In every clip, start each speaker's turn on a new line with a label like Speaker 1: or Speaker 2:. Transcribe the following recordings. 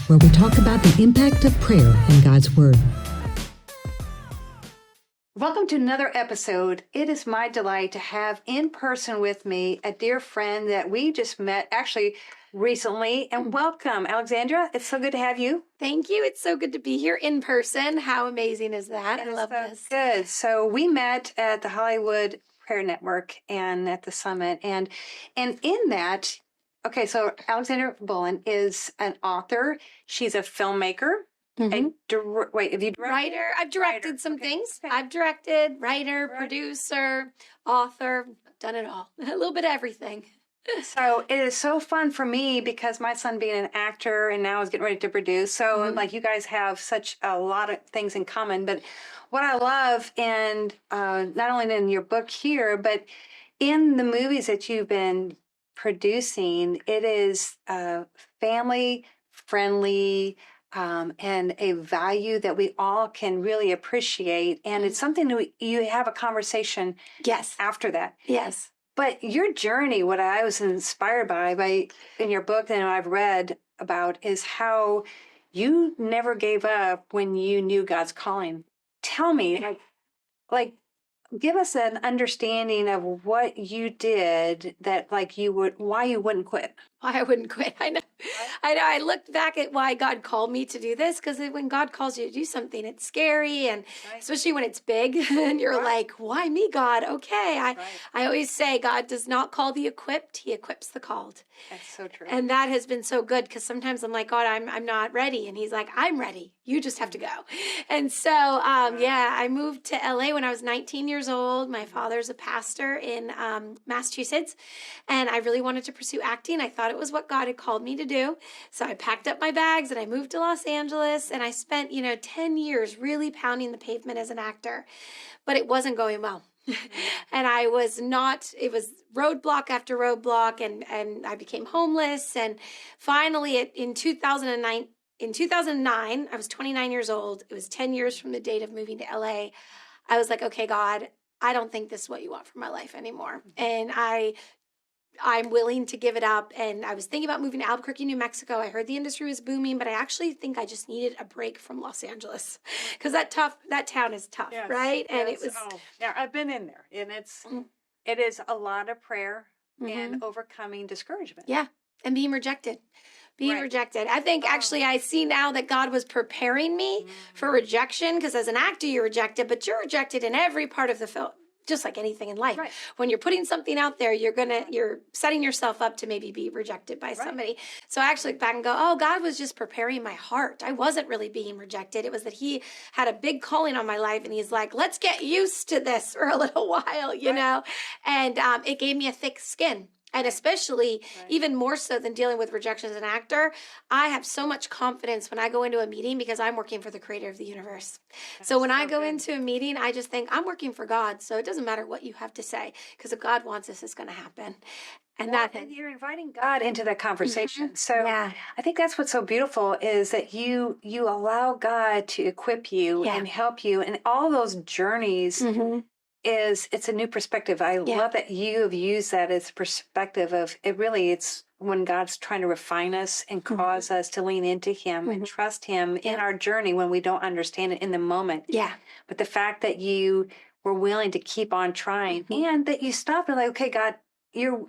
Speaker 1: where we talk about the impact of prayer in God's Word.
Speaker 2: Welcome to another episode. It is my delight to have in person with me a dear friend that we just met actually recently. And welcome, Alexandra. It's so good to have you.
Speaker 3: Thank you. It's so good to be here in person. How amazing is that? I love this.
Speaker 2: Good. So we met at the Hollywood Prayer Network and at the summit. And in that, okay, so Alexandra Boylan is an author. She's a filmmaker. Have you directed?
Speaker 3: Writer. I've directed some things.
Speaker 2: Okay.
Speaker 3: I've directed, writer, producer, author, done it all. A little bit of everything.
Speaker 2: So it is so fun for me because my son being an actor and now is getting ready to produce. So like you guys have such a lot of things in common. But what I love, and not only in your book here, but in the movies that you've been producing, it is family friendly. And a value that we all can really appreciate. And it's something that you have a conversation after that.
Speaker 3: Yes.
Speaker 2: But your journey, what I was inspired by in your book and I've read about is how you never gave up when you knew God's calling. Tell me, like give us an understanding of what you did that why you wouldn't quit.
Speaker 3: Why I wouldn't quit. I know. I looked back at why God called me to do this, because when God calls you to do something, it's scary, and especially when it's big, and you're like, why me, God? Okay. I always say God does not call the equipped, he equips the called.
Speaker 2: That's so true.
Speaker 3: And that has been so good, because sometimes I'm like, God, I'm not ready. And he's like, I'm ready. You just have to go. And so, I moved to LA when I was 19 years old. My father's a pastor in Massachusetts, and I really wanted to pursue acting. I thought it was what God had called me to do. So I packed up my bags and I moved to Los Angeles, and I spent, 10 years really pounding the pavement as an actor, but it wasn't going well. And it was roadblock after roadblock, and I became homeless. And finally in 2009, I was 29 years old. It was 10 years from the date of moving to LA. I was like, okay, God, I don't think this is what you want for my life anymore. And I'm willing to give it up. And I was thinking about moving to Albuquerque, New Mexico. I heard the industry was booming, but I actually think I just needed a break from Los Angeles, because that town is tough, right? And it was.
Speaker 2: Yeah, I've been in there, and it is a lot of prayer and overcoming discouragement.
Speaker 3: Yeah, and being rejected. Rejected. I think actually I see now that God was preparing me for rejection, because as an actor you're rejected, but you're rejected in every part of the film. Just like anything in life. Right. When you're putting something out there, you're setting yourself up to maybe be rejected by somebody. So I actually look back and go, oh, God was just preparing my heart. I wasn't really being rejected. It was that he had a big calling on my life, and he's like, let's get used to this for a little while, you know? And it gave me a thick skin. And especially, even more so than dealing with rejection as an actor, I have so much confidence when I go into a meeting, because I'm working for the creator of the universe. So when I go into a meeting, I just think I'm working for God. So it doesn't matter what you have to say, because if God wants this, it's going to happen. And
Speaker 2: and you're inviting God into that conversation. So I think that's what's so beautiful, is that you allow God to equip you and help you, and all those journeys. It's a new perspective. I love that you have used that as a perspective of it's when God's trying to refine us and cause us to lean into him and trust him in our journey when we don't understand it in the moment. Yeah. But the fact that you were willing to keep on trying and that you stopped and like, okay, God, you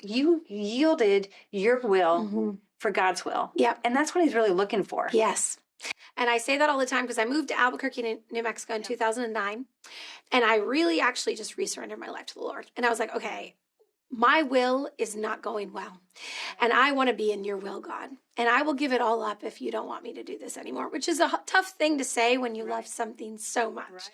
Speaker 2: yielded your will for God's will. Yeah. And that's what he's really looking for.
Speaker 3: Yes. And I say that all the time, because I moved to Albuquerque, New Mexico in 2009. And I really actually just resurrendered my life to the Lord. And I was like, okay, my will is not going well. And I want to be in your will, God. And I will give it all up if you don't want me to do this anymore, which is a tough thing to say when you love something so much.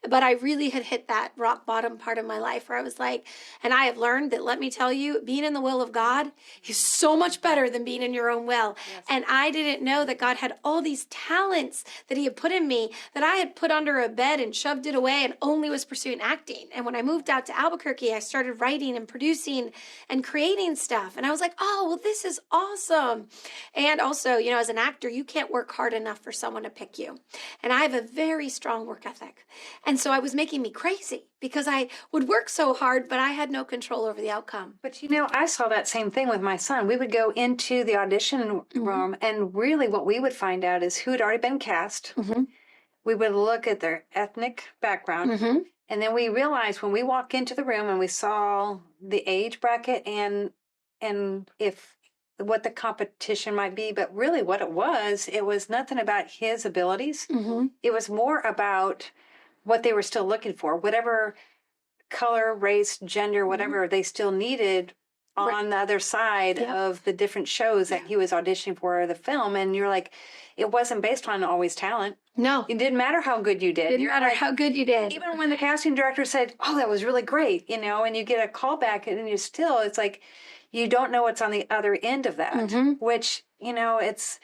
Speaker 3: But I really had hit that rock bottom part of my life where I was like, and I have learned that, let me tell you, being in the will of God is so much better than being in your own will. And I didn't know that God had all these talents that he had put in me that I had put under a bed and shoved it away and only was pursuing acting. And when I moved out to Albuquerque, I started writing and producing and creating stuff. And I was like, like, oh, well, this is awesome. And also, you know, as an actor, you can't work hard enough for someone to pick you. And I have a very strong work ethic. And so it was making me crazy because I would work so hard, but I had no control over the outcome.
Speaker 2: But you know, I saw that same thing with my son. We would go into the audition room, and really what we would find out is who had already been cast. We would look at their ethnic background. And then we realized when we walk into the room and we saw the age bracket and if what the competition might be, but really what it was nothing about his abilities. It was more about what they were still looking for, whatever color, race, gender, whatever they still needed on the other side of the different shows that he was auditioning for the film. And you're like, it wasn't based on always talent.
Speaker 3: No.
Speaker 2: It didn't matter how good you did.
Speaker 3: Didn't matter how good you did.
Speaker 2: Even when the casting director said, oh, that was really great, you know, and you get a call back and you still, it's like, you don't know what's on the other end of that, which, you know, it's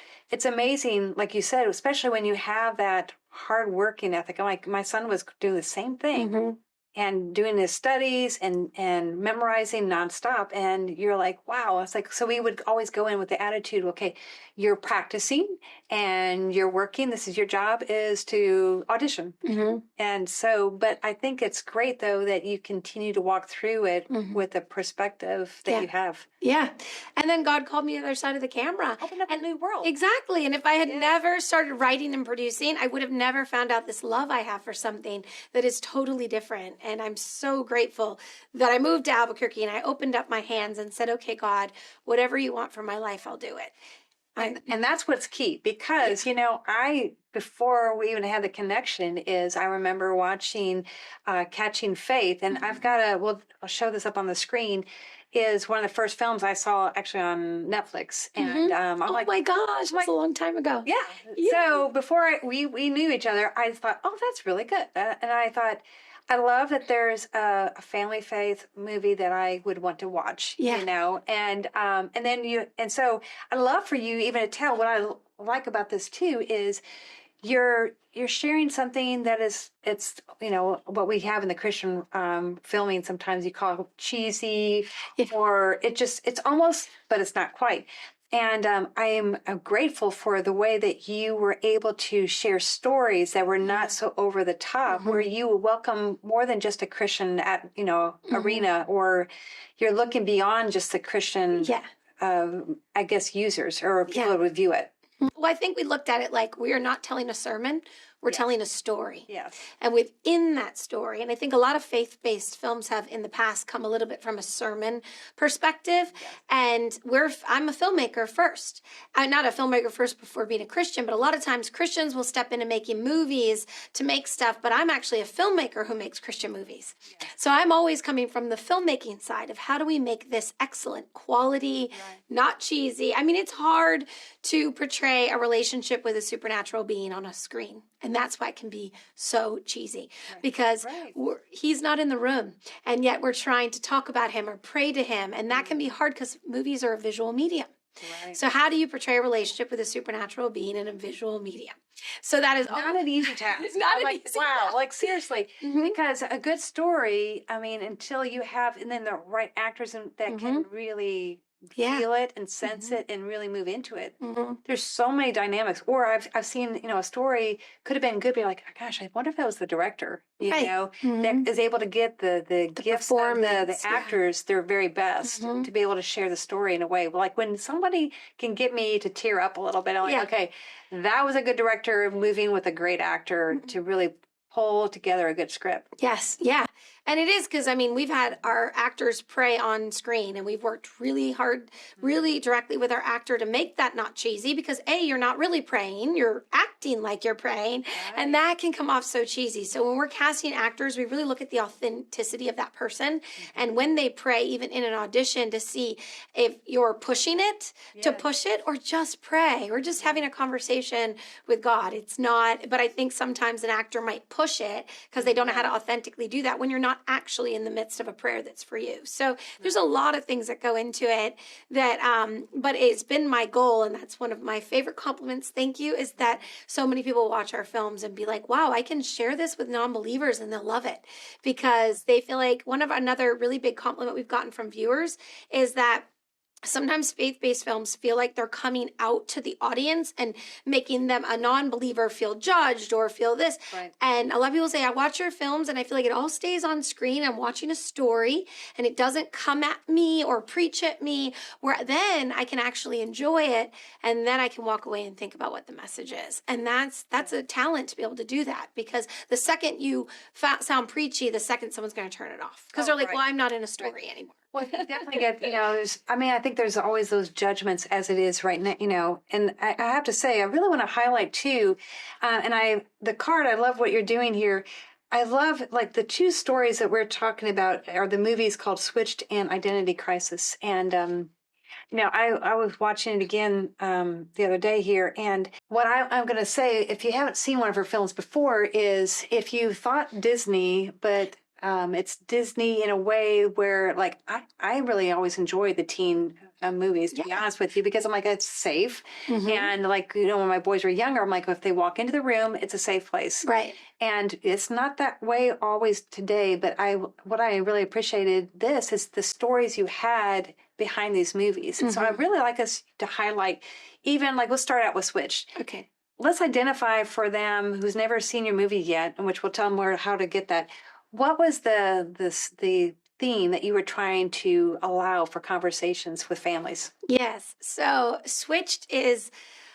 Speaker 2: amazing, like you said, especially when you have that hard working ethic. Like my son was doing the same thing. And doing his studies and memorizing nonstop. And you're like, wow. It's like, so we would always go in with the attitude, okay, you're practicing and you're working. This is your job, is to audition. And so, but I think it's great though that you continue to walk through it with the perspective that you have.
Speaker 3: Yeah. And then God called me to the other side of the camera.
Speaker 2: Open up a new world.
Speaker 3: Exactly. And if I had never started writing and producing, I would have never found out this love I have for something that is totally different. And I'm so grateful that I moved to Albuquerque and I opened up my hands and said, okay, God, whatever you want for my life, I'll do it.
Speaker 2: And that's what's key because, you know, before we even had the connection I remember watching Catching Faith, and I'll show this up on the screen, is one of the first films I saw actually on Netflix. And I'm like,
Speaker 3: oh my gosh, that's a long time ago.
Speaker 2: Yeah. So before we knew each other, I thought, oh, that's really good. And I thought, I love that there's a family faith movie that I would want to watch, you know, and so I'd love for you even to tell what I like about this too is you're sharing something that it's, you know, what we have in the Christian filming. Sometimes you call it cheesy or it's almost, but it's not quite. And I am grateful for the way that you were able to share stories that were not so over the top, where you welcome more than just a Christian arena, or you're looking beyond just the Christian, I guess, users or people who would view it.
Speaker 3: Well, I think we looked at it like we are not telling a sermon. We're telling a story.
Speaker 2: Yes.
Speaker 3: And within that story, and I think a lot of faith-based films have in the past come a little bit from a sermon perspective. Yes. And I'm a filmmaker first. I'm not a filmmaker first before being a Christian, but a lot of times Christians will step into making movies to make stuff, but I'm actually a filmmaker who makes Christian movies. Yes. So I'm always coming from the filmmaking side of how do we make this excellent quality, not cheesy. I mean, it's hard to portray a relationship with a supernatural being on a screen. And that's why it can be so cheesy because he's not in the room and yet we're trying to talk about him or pray to him. And that can be hard because movies are a visual medium. Right. So how do you portray a relationship with a supernatural being in a visual medium? So that is
Speaker 2: not an easy task.
Speaker 3: It's not an easy task.
Speaker 2: Like seriously, because a good story, I mean, until you have, and then the right actors that can really feel it and sense it and really move into it. There's so many dynamics. Or I've seen, you know, a story could have been good, but you're like, oh, gosh, I wonder if that was the director, you know, that is able to get the gifts of the actors, their very best to be able to share the story in a way. Like when somebody can get me to tear up a little bit, I'm like, okay, that was a good director moving with a great actor to really pull together a good script.
Speaker 3: Yes. Yeah. And it is because, I mean, we've had our actors pray on screen and we've worked really hard, really directly with our actor to make that not cheesy because A, you're not really praying, you're acting like you're praying, and that can come off so cheesy. So when we're casting actors, we really look at the authenticity of that person. And when they pray, even in an audition, to see if you're pushing it to push it or just pray or just having a conversation with God. It's not, but I think sometimes an actor might push it because they don't know how to authentically do that when you're not actually in the midst of a prayer that's for you. So there's a lot of things that go into it that, but it's been my goal. And that's one of my favorite compliments. Thank you. Is that so many people watch our films and be like, wow, I can share this with non-believers and they'll love it because they feel like another really big compliment we've gotten from viewers is that sometimes faith-based films feel like they're coming out to the audience and making them a non-believer feel judged or feel this.
Speaker 2: Right.
Speaker 3: And a lot of people say, I watch your films and I feel like it all stays on screen. I'm watching a story and it doesn't come at me or preach at me, where then I can actually enjoy it. And then I can walk away and think about what the message is. And that's a talent to be able to do that, because the second you sound preachy, the second someone's going to turn it off, because they're like, well, I'm not in a story anymore.
Speaker 2: Well, you definitely get, I think there's always those judgments as it is right now, and I have to say, I really want to highlight too, the card, I love what you're doing here. I love, like, the two stories that we're talking about are the movies called Switched and Identity Crisis. And, I was watching it again the other day here, and what I'm going to say, if you haven't seen one of her films before, is if you thought Disney, but it's Disney in a way where, like, I really always enjoy the teen movies, to be honest with you, because I'm like, it's safe. And, like, when my boys were younger, I'm like, if they walk into the room, it's a safe place.
Speaker 3: Right.
Speaker 2: And it's not that way always today, but what I really appreciated this is the stories you had behind these movies. And so I really like us to highlight, even, like, let's start out with Switched.
Speaker 3: Okay.
Speaker 2: Let's identify for them who's never seen your movie yet, and which we'll tell them how to get that. What was the theme that you were trying to allow for conversations with families?
Speaker 3: Yes. So Switched is,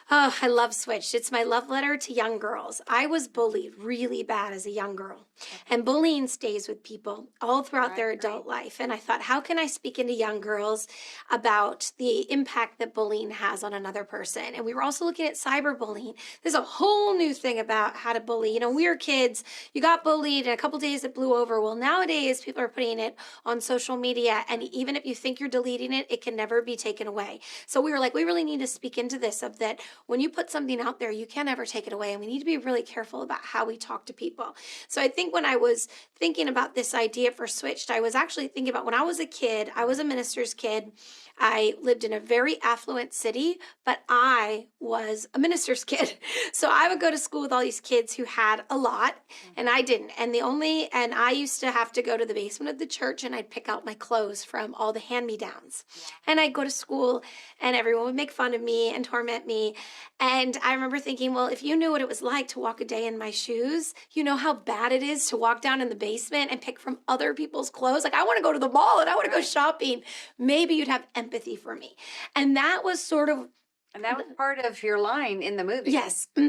Speaker 3: oh, I love Switched. It's my love letter to young girls. I was bullied really bad as a young girl. And bullying stays with people all throughout their adult life. And I thought, how can I speak into young girls about the impact that bullying has on another person? And we were also looking at cyberbullying. There's a whole new thing about how to bully. We were kids, you got bullied, and a couple days it blew over. Well, nowadays people are putting it on social media. And even if you think you're deleting it, it can never be taken away. So we were like, we really need to speak into this, of that when you put something out there, you can't ever take it away. And we need to be really careful about how we talk to people. So I think when I was thinking about this idea for Switched, I was actually thinking about when I was a kid, I was a minister's kid. I lived in a very affluent city, but I was a minister's kid. So I would go to school with all these kids who had a lot, and I didn't. And I used to have to go to the basement of the church, and I'd pick out my clothes from all the hand-me-downs. And I'd go to school, and everyone would make fun of me and torment me. And I remember thinking, well, if you knew what it was like to walk a day in my shoes, you know how bad it is to walk down in the basement and pick from other people's clothes. Like, I want to go to the mall and I want to go shopping. Maybe you'd have empathy for me. And that was sort of,
Speaker 2: and that was part of your line in the movie.
Speaker 3: yes.
Speaker 2: And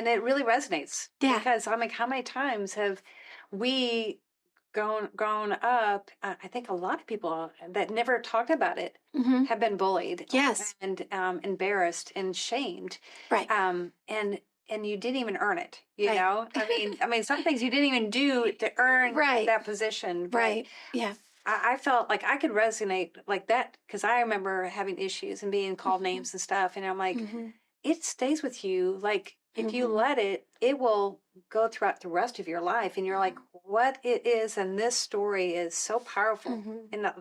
Speaker 2: it really resonates.
Speaker 3: Yeah.
Speaker 2: Because I'm like, how many times have we grown up? I think a lot of people that never talked about it have been bullied.
Speaker 3: Yes.
Speaker 2: And embarrassed and shamed.
Speaker 3: Right.
Speaker 2: And you didn't even earn it, you know? I mean, some things you didn't even do to earn that position.
Speaker 3: Right. Yeah.
Speaker 2: I felt like I could resonate like that, because I remember having issues and being called names and stuff. And I'm like, it stays with you. Like, if you let it, it will go throughout the rest of your life. And you're like, what it is. And this story is so powerful. And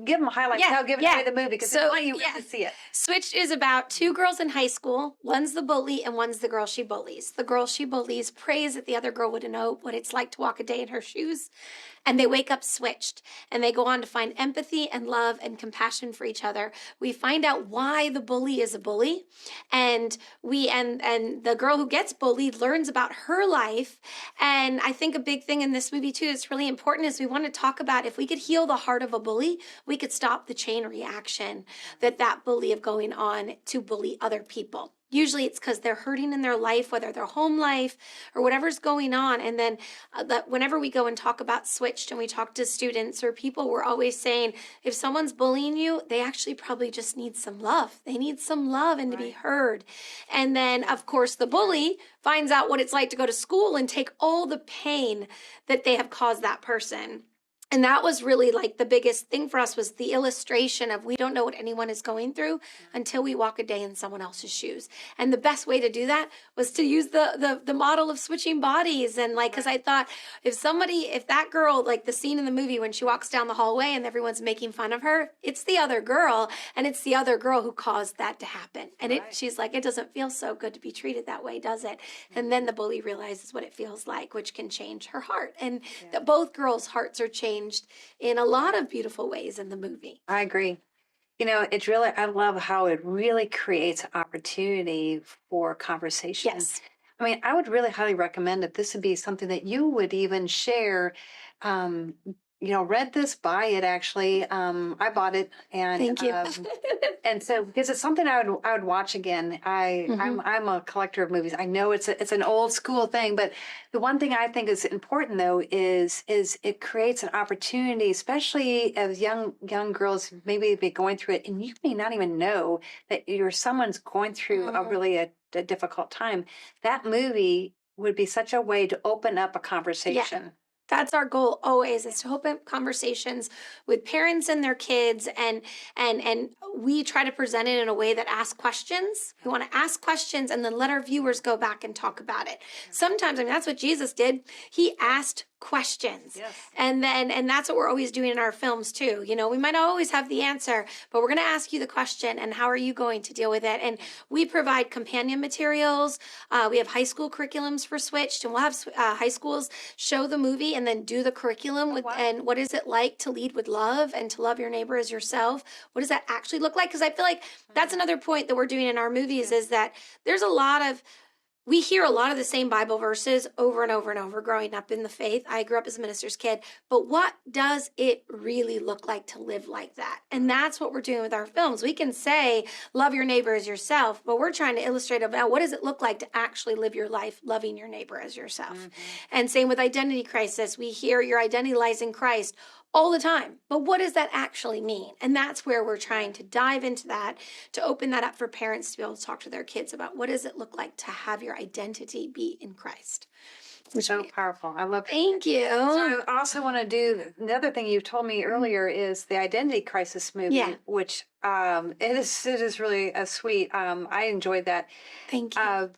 Speaker 2: give them a highlight. Now give it away the movie, because I want you to see it.
Speaker 3: Switched is about two girls in high school. One's the bully and one's the girl she bullies. The girl she bullies prays that the other girl would know what it's like to walk a day in her shoes. And they wake up switched, and they go on to find empathy and love and compassion for each other. We find out why the bully is a bully, and the girl who gets bullied learns about her life. And I think a big thing in this movie too that's really important is we want to talk about, if we could heal the heart of a bully, we could stop the chain reaction that bully of going on to bully other people. Usually it's because they're hurting in their life, whether their home life or whatever's going on. And then whenever we go and talk about Switched and we talk to students or people, we're always saying, if someone's bullying you, they actually probably just need some love. They need some love and to be heard. And then, of course, the bully finds out what it's like to go to school and take all the pain that they have caused that person. And that was really like the biggest thing for us, was the illustration of we don't know what anyone is going through until we walk a day in someone else's shoes. And the best way to do that was to use the model of switching bodies. And like, because I thought if that girl, like the scene in the movie when she walks down the hallway and everyone's making fun of her, it's the other girl, and it's the other girl who caused that to happen. And she's like, it doesn't feel so good to be treated that way, does it? And then the bully realizes what it feels like, which can change her heart. And both girls' hearts are changed in a lot of beautiful ways in the movie.
Speaker 2: I agree. It's really, I love how it really creates opportunity for conversation.
Speaker 3: Yes.
Speaker 2: I mean, I would really highly recommend if this would be something that you would even share. Um, read this, buy it. Actually, I bought it, and
Speaker 3: Thank you.
Speaker 2: and so because it's something I would watch again. I'm a collector of movies. I know it's an old school thing, but the one thing I think is important though is it creates an opportunity, especially as young girls maybe be going through it, and you may not even know that someone's going through a difficult time. That movie would be such a way to open up a conversation.
Speaker 3: That's our goal always, is to open conversations with parents and their kids, and we try to present it in a way that asks questions. We want to ask questions and then let our viewers go back and talk about it. Sometimes, I mean, that's what Jesus did. He asked questions.
Speaker 2: Yes.
Speaker 3: And that's what we're always doing in our films too. We might not always have the answer, but we're going to ask you the question, and how are you going to deal with it? And we provide companion materials. We have high school curriculums for Switched, and we'll have high schools show the movie and then do the curriculum with, and what is it like to lead with love and to love your neighbor as yourself? What does that actually look like? Because I feel like that's another point that we're doing in our movies, is that we hear a lot of the same Bible verses over and over and over growing up in the faith. I grew up as a minister's kid, but what does it really look like to live like that? And that's what we're doing with our films. We can say, love your neighbor as yourself, but we're trying to illustrate about what does it look like to actually live your life loving your neighbor as yourself. Mm-hmm. And same with identity crisis. We hear your identity lies in Christ all the time. But what does that actually mean? And that's where we're trying to dive into that, to open that up for parents to be able to talk to their kids about what does it look like to have your identity be in Christ.
Speaker 2: So powerful. I love it.
Speaker 3: Thank you.
Speaker 2: So I also want to do, the other thing you told me earlier is the identity crisis movie, which it is really a sweet. I enjoyed that.
Speaker 3: Thank you.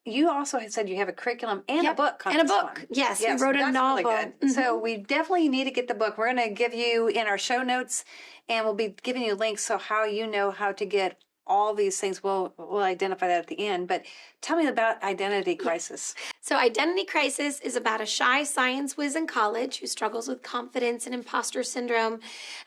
Speaker 2: You also had said you have a curriculum and a book on
Speaker 3: and a
Speaker 2: this
Speaker 3: book.
Speaker 2: one.
Speaker 3: Yes, we wrote a novel.
Speaker 2: Really good. Mm-hmm. So we definitely need to get the book. We're going to give you in our show notes, and we'll be giving you links so how you know how to get all these things. We'll identify that at the end. But tell me about Identity Crisis.
Speaker 3: So Identity Crisis is about a shy science whiz in college who struggles with confidence and imposter syndrome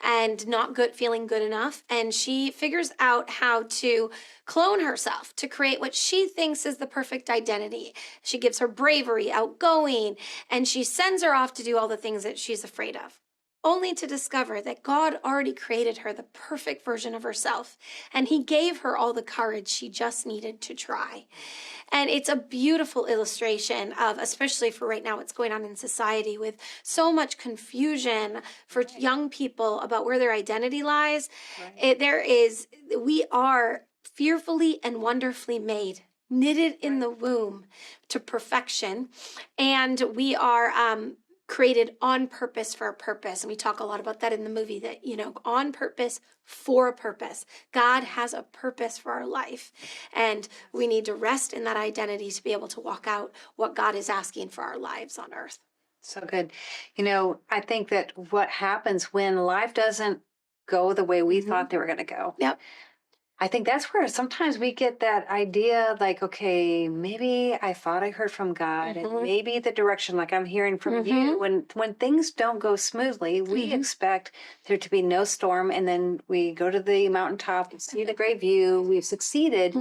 Speaker 3: and not feeling good enough. And she figures out how to clone herself to create what she thinks is the perfect identity. She gives her bravery, outgoing, and she sends her off to do all the things that she's afraid of, only to discover that God already created her the perfect version of herself, and he gave her all the courage she just needed to try. And it's a beautiful illustration of, especially for right now, what's going on in society with so much confusion for young people about where their identity lies. We are fearfully and wonderfully made, knitted in the womb to perfection, and we are created on purpose for a purpose. And we talk a lot about that in the movie, that, on purpose for a purpose. God has a purpose for our life, and we need to rest in that identity to be able to walk out what God is asking for our lives on earth.
Speaker 2: So good. I think that what happens when life doesn't go the way we thought they were going to go.
Speaker 3: Yep.
Speaker 2: I think that's where sometimes we get that idea, like, okay, maybe I thought I heard from God, and maybe the direction, like I'm hearing from you. When things don't go smoothly, we expect there to be no storm, and then we go to the mountaintop and see the great view. We've succeeded,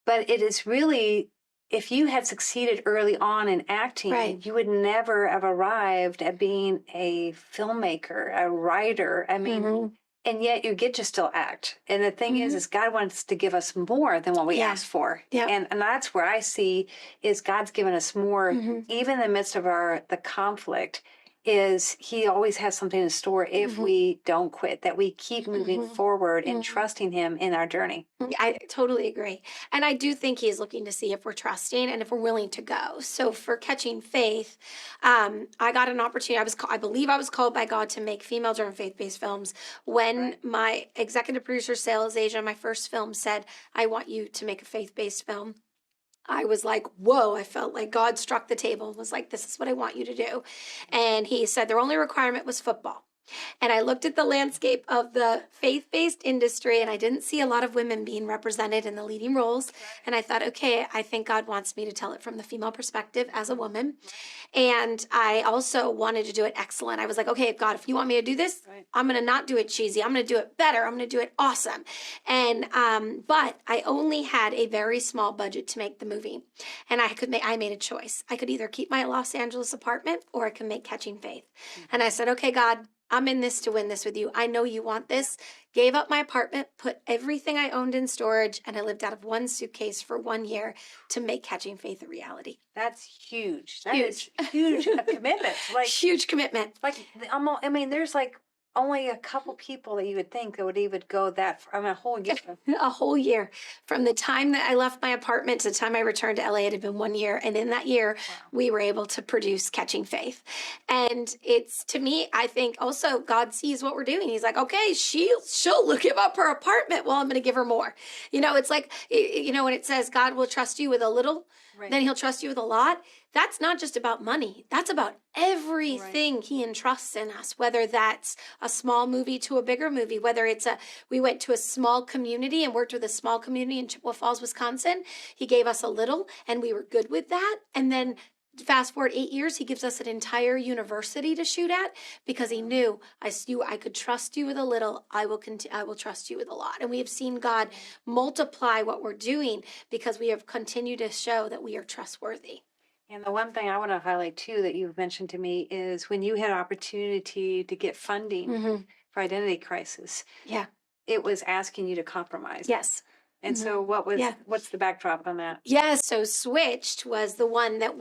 Speaker 2: but it is really, if you had succeeded early on in acting, you would never have arrived at being a filmmaker, a writer. I mean. And yet you get to still act. And the thing is God wants to give us more than what we ask for.
Speaker 3: Yeah.
Speaker 2: And that's where I see is God's given us more, even in the midst of the conflict, is he always has something in store if we don't quit, that we keep moving forward and trusting him in our journey.
Speaker 3: I totally agree. And I do think he is looking to see if we're trusting and if we're willing to go. So for Catching Faith, I got an opportunity. I believe I was called by God to make female-driven faith-based films when my executive producer, Sales Asia, my first film, said, I want you to make a faith-based film. I was like, whoa, I felt like God struck the table and was like, this is what I want you to do. And he said their only requirement was football. And I looked at the landscape of the faith-based industry, and I didn't see a lot of women being represented in the leading roles. And I thought, okay, I think God wants me to tell it from the female perspective as a woman. And I also wanted to do it excellent. I was like, okay, God, if you want me to do this, I'm going to not do it cheesy. I'm going to do it better. I'm going to do it awesome. And, but I only had a very small budget to make the movie. And I made a choice. I could either keep my Los Angeles apartment or I could make Catching Faith. And I said, okay, God, I'm in this to win this with you. I know you want this. Gave up my apartment, put everything I owned in storage, and I lived out of one suitcase for 1 year to make Catching Faith a reality.
Speaker 2: That's huge. That is huge a commitment. Like
Speaker 3: huge commitment.
Speaker 2: Like I mean, there's like only a couple people that you would think that would even go that for, I mean, a whole year.
Speaker 3: A whole year. From the time that I left my apartment to the time I returned to LA, it had been 1 year. And in that year, we were able to produce Catching Faith. And it's, to me, I think also God sees what we're doing. He's like, okay, she'll give up her apartment. Well, I'm going to give her more. You know, it's like, you know, when it says God will trust you with a little, then he'll trust you with a lot. That's not just about money. That's about everything he entrusts in us, whether that's a small movie to a bigger movie, whether it's we went to a small community and worked with a small community in Chippewa Falls, Wisconsin. He gave us a little and we were good with that. And then fast forward 8 years, he gives us an entire university to shoot at because he knew I could trust you with a little. I will trust you with a lot. And we have seen God multiply what we're doing because we have continued to show that we are trustworthy.
Speaker 2: And the one thing I want to highlight too that you've mentioned to me is when you had opportunity to get funding for Identity Crisis.
Speaker 3: Yeah.
Speaker 2: It was asking you to compromise.
Speaker 3: Yes.
Speaker 2: And so what's the backdrop on that?
Speaker 3: Yeah, so Switched was the one that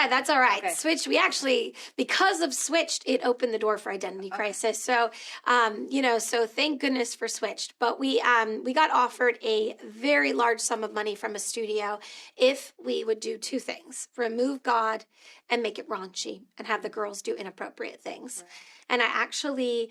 Speaker 3: that's all right. Okay. Switched, we actually, because of Switched, it opened the door for Identity Crisis. So, so thank goodness for Switched. But we got offered a very large sum of money from a studio if we would do two things: remove God and make it raunchy and have the girls do inappropriate things. Right. And I actually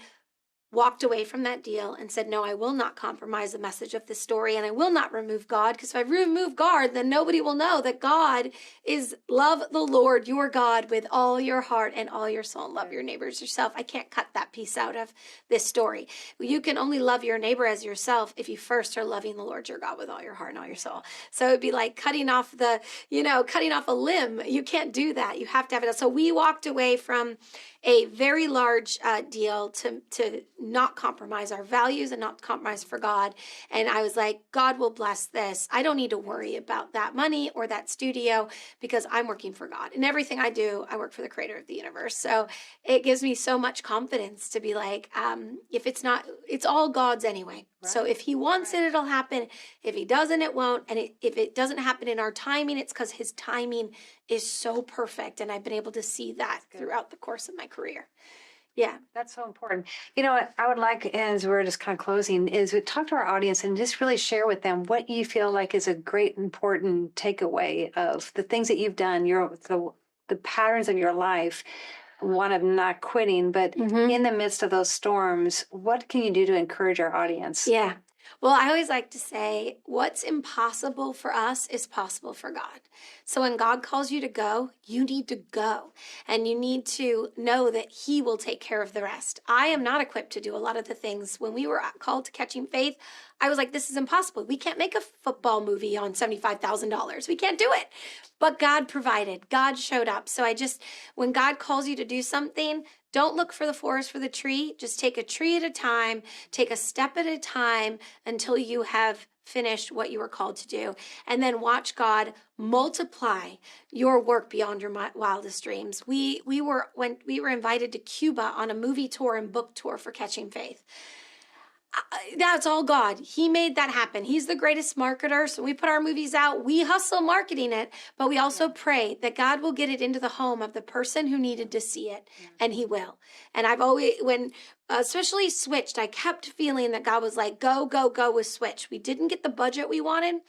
Speaker 3: walked away from that deal and said, no, I will not compromise the message of this story, and I will not remove God, because if I remove God, then nobody will know that God is love the Lord your God with all your heart and all your soul, and love your neighbors yourself. I can't cut that piece out of this story. You can only love your neighbor as yourself if you first are loving the Lord your God with all your heart and all your soul. So it'd be like cutting off a limb. You can't do that. You have to have it. So we walked away from a very large deal to not compromise our values and not compromise for God. And I was like, God will bless this. I don't need to worry about that money or that studio because I'm working for God. And everything I do, I work for the creator of the universe. So it gives me so much confidence to be like, if it's not, it's all God's anyway. Right. So if he wants it, it'll happen. If he doesn't, it won't. And if it doesn't happen in our timing, it's because his timing is so perfect. And I've been able to see that throughout the course of my career. Yeah.
Speaker 2: That's so important. You know what I would like, as we're just kind of closing, is we talk to our audience and just really share with them what you feel like is a great, important takeaway of the things that you've done, the patterns of your life, one of not quitting, but in the midst of those storms, what can you do to encourage our audience?
Speaker 3: Yeah. Well, I always like to say what's impossible for us is possible for God. So when God calls you to go, you need to go. And you need to know that he will take care of the rest. I am not equipped to do a lot of the things. When we were called to Catching Faith, I was like, this is impossible. We can't make a football movie on $75,000. We can't do it. But God provided. God showed up. So when God calls you to do something, don't look for the forest for the tree. Just take a tree at a time, take a step at a time until you have finished what you were called to do. And then watch God multiply your work beyond your wildest dreams. When we were invited to Cuba on a movie tour and book tour for Catching Faith. That's all God. He made that happen. He's the greatest marketer. So we put our movies out. We hustle marketing it, but we also pray that God will get it into the home of the person who needed to see it, and he will. And I've always, especially Switched, I kept feeling that God was like, go, go, go with Switch. We didn't get the budget we wanted,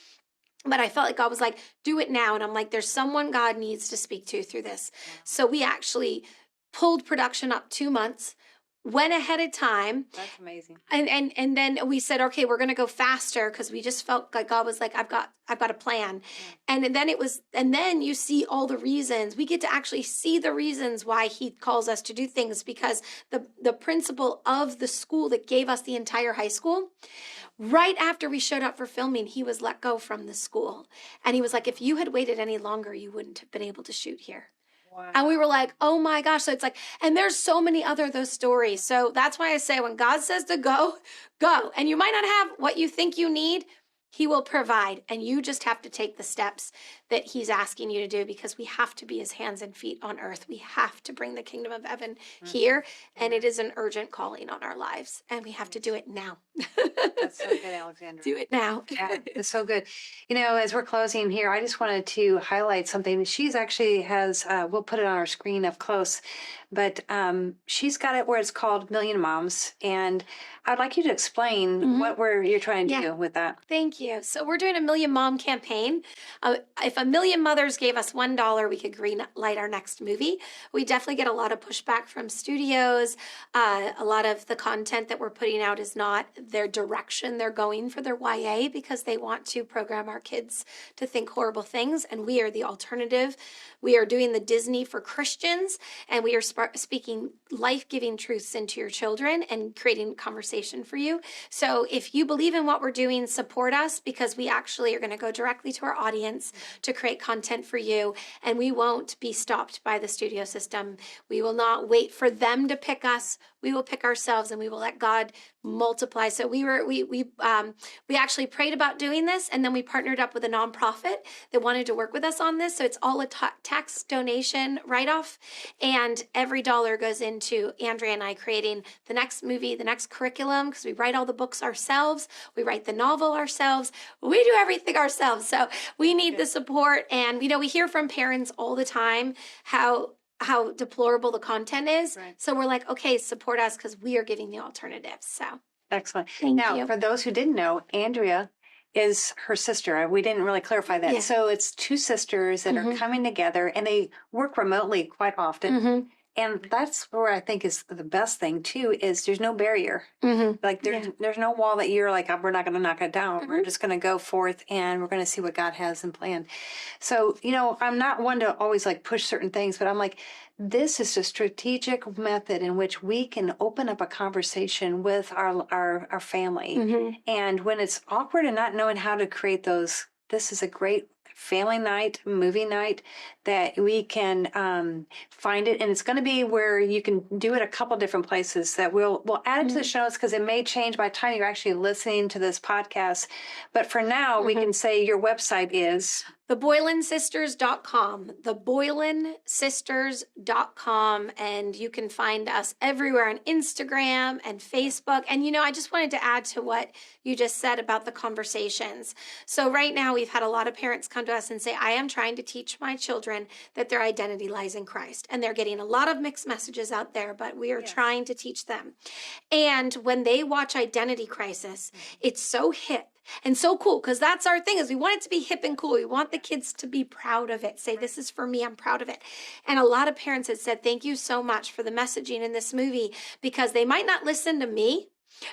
Speaker 3: but I felt like God was like, do it now. And I'm like, there's someone God needs to speak to through this. So we actually pulled production up 2 months. went ahead of time.
Speaker 2: That's amazing.
Speaker 3: And then we said, okay, we're going to go faster because we just felt like God was like, I've got a plan. Yeah. And then you see all the reasons. We get to actually see the reasons why he calls us to do things, because the principal of the school that gave us the entire high school, right after we showed up for filming, he was let go from the school. And he was like, if you had waited any longer, you wouldn't have been able to shoot here. Wow. And we were like, oh my gosh. So it's like, and there's so many other those stories. So that's why I say when God says to go, go. And you might not have what you think you need. He will provide. And you just have to take the steps that he's asking you to do, because we have to be his hands and feet on earth. We have to bring the kingdom of heaven here. And it is an urgent calling on our lives. And we have to do it now.
Speaker 2: That's so good, Alexandra.
Speaker 3: Do it now.
Speaker 2: Yeah, it's so good. You know, as we're closing here, I just wanted to highlight something. She's actually has, we'll put it on our screen up close, but she's got it where it's called Million Moms. And I'd like you to explain what you're trying to do with that.
Speaker 3: Thank you. So we're doing a Million Mom campaign. If a million mothers gave us $1, we could green light our next movie. We definitely get a lot of pushback from studios. A lot of the content that we're putting out is not their direction they're going for their YA, because they want to program our kids to think horrible things. And we are the alternative. We are doing the Disney for Christians, and we are speaking life-giving truths into your children and creating conversation for you. So if you believe in what we're doing, support us, because we actually are going to go directly to our audience to create content for you. And we won't be stopped by the studio system. We will not wait for them to pick us. We will pick ourselves, and we will let God multiply. So we actually prayed about doing this, and then we partnered up with a nonprofit that wanted to work with us on this. So it's all a tax donation write-off, and every dollar goes into Andrea and I creating the next movie, the next curriculum, because we write all the books ourselves. We write the novel ourselves. We do everything ourselves. So we need the support. And, you know, we hear from parents all the time how deplorable the content is. Right. So we're like, okay, support us, because we are giving the alternatives. So
Speaker 2: excellent.
Speaker 3: Thank you.
Speaker 2: Now, for those who didn't know, Andrea is her sister. We didn't really clarify that. Yeah. So it's two sisters that are coming together, and they work remotely quite often. And that's where I think is the best thing too, is there's no barrier. Like there's no wall that you're like, we're not going to knock it down. We're just going to go forth, and we're going to see what God has in plan. So, you know, I'm not one to always like push certain things, but I'm like, this is a strategic method in which we can open up a conversation with our family. And when it's awkward and not knowing how to create those, this is a great family night, movie night, that we can find it. And it's going to be where you can do it a couple different places that we'll add it to the show notes, because it may change by the time you're actually listening to this podcast. But for now, we can say your website is
Speaker 3: theboylansisters.com, theboylansisters.com, and you can find us everywhere on Instagram and Facebook. And, you know, I just wanted to add to what you just said about the conversations. So right now we've had a lot of parents come to us and say, I am trying to teach my children that their identity lies in Christ. And they're getting a lot of mixed messages out there, but we are trying to teach them. And when they watch Identity Crisis, it's so hip and so cool, because that's our thing, is we want it to be hip and cool. We want the kids to be proud of it. Say, this is for me, I'm proud of it. And a lot of parents have said, thank you so much for the messaging in this movie, because they might not listen to me,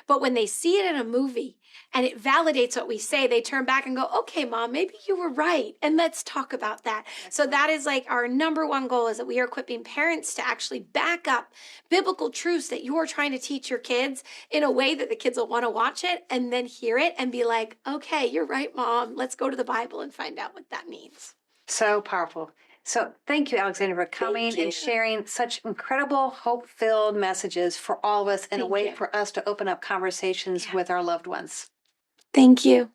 Speaker 3: but when they see it in a movie and it validates what we say, they turn back and go, okay, Mom, maybe you were right. And let's talk about that. So that is like our number one goal, is that we are equipping parents to actually back up biblical truths that you're trying to teach your kids in a way that the kids will want to watch it and then hear it and be like, okay, you're right, Mom. Let's go to the Bible and find out what that means.
Speaker 2: So powerful. So thank you, Alexandra, for coming and sharing such incredible, hope-filled messages for all of us, and a way for us to open up conversations with our loved ones.
Speaker 3: Thank you.